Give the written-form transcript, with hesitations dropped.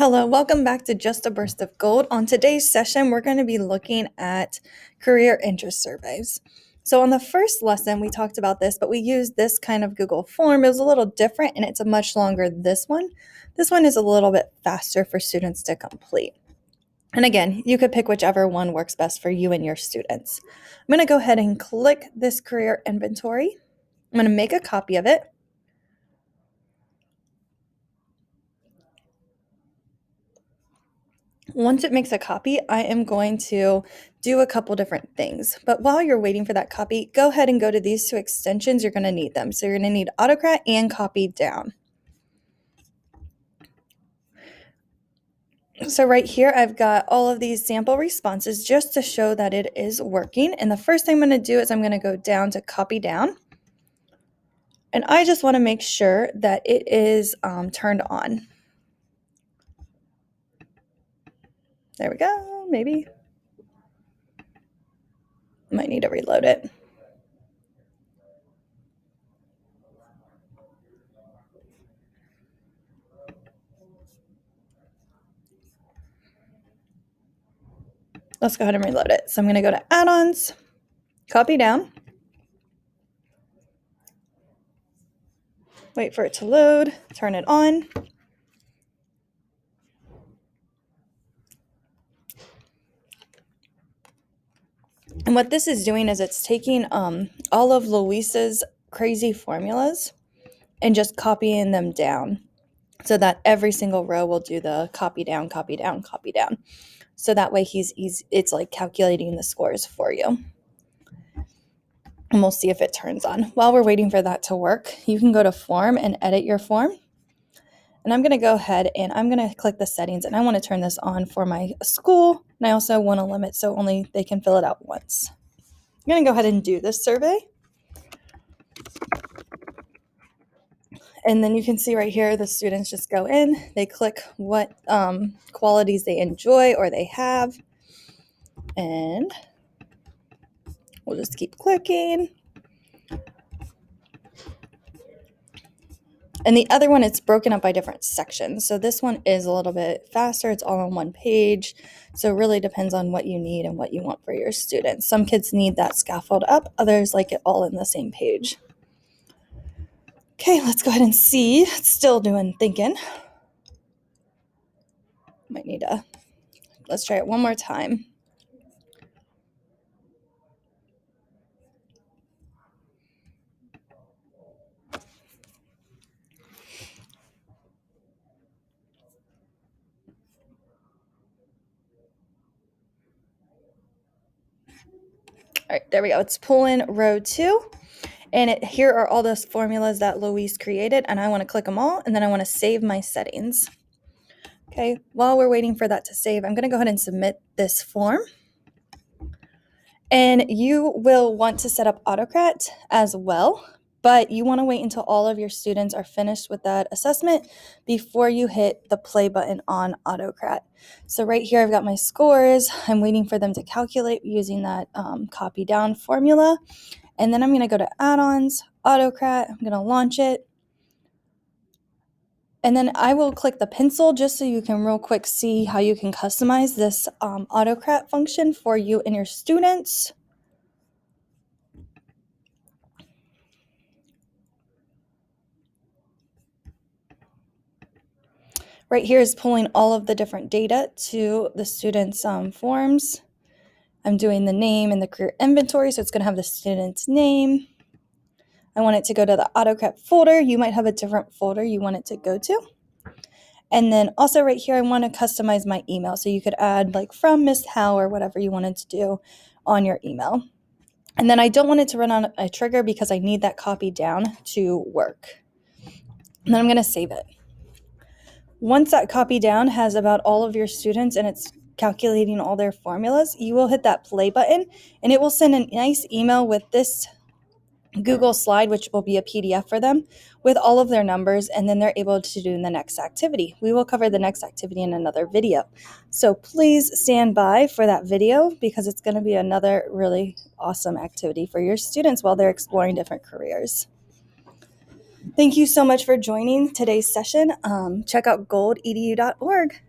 Hello, welcome back to Just a Burst of Gold. On today's session, we're going to be looking at career interest surveys. So on the first lesson, we talked about this, but we used this kind of Google form. It was a little different and it's a much longer this one. This one is a little bit faster for students to complete. And again, you could pick whichever one works best for you and your students. I'm going to go ahead and click this career inventory. I'm going to make a copy of it. Once it makes a copy, I am going to do a couple different things. But while you're waiting for that copy, go ahead and go to these two extensions. You're going to need them. So you're going to need Autocrat and Copy Down. So right here, I've got all of these sample responses just to show that it is working. And the first thing I'm going to do is I'm going to go down to Copy Down. And I just want to make sure that it is turned on. There we go, maybe. Might need to reload it. Let's go ahead and reload it. So I'm going to go to Add-ons, Copy Down. Wait for it to load, turn it on. And what this is doing is it's taking all of Luis's crazy formulas and just copying them down so that every single row will do the copy down, copy down, copy down. So that way it's like calculating the scores for you. And we'll see if it turns on. While we're waiting for that to work, you can go to Form and edit your form. And I'm going to go ahead and I'm going to click the settings, and I want to turn this on for my school. And I also want to limit so only they can fill it out once. I'm going to go ahead and do this survey. And then you can see right here, the students just go in, they click what qualities they enjoy or they have. And we'll just keep clicking. And the other one, it's broken up by different sections. So this one is a little bit faster. It's all on one page. So it really depends on what you need and what you want for your students. Some kids need that scaffold up. Others like it all in the same page. Okay, let's go ahead and see. It's still doing thinking. Might need to, let's try it one more time. All right, there we go. It's pulling row 2. And here are all those formulas that Luis created. And I want to click them all. And then I want to save my settings. Okay, while we're waiting for that to save, I'm going to go ahead and submit this form. And you will want to set up Autocrat as well. But you want to wait until all of your students are finished with that assessment before you hit the play button on Autocrat. So right here, I've got my scores. I'm waiting for them to calculate using that copy down formula. And then I'm going to go to Add-ons, Autocrat. I'm going to launch it. And then I will click the pencil just so you can real quick see how you can customize this Autocrat function for you and your students. Right here is pulling all of the different data to the students' forms. I'm doing the name and the career inventory, so it's going to have the student's name. I want it to go to the Autocrat folder. You might have a different folder you want it to go to. And then also right here, I want to customize my email. So you could add like from Miss Howe or whatever you wanted to do on your email. And then I don't want it to run on a trigger because I need that copy down to work. And then I'm going to save it. Once that copy down has about all of your students and it's calculating all their formulas, you will hit that play button and it will send a nice email with this Google slide, which will be a PDF for them with all of their numbers, and then they're able to do the next activity. We will cover the next activity in another video. So please stand by for that video because it's going to be another really awesome activity for your students while they're exploring different careers. Thank you so much for joining today's session. Check out goldedu.org.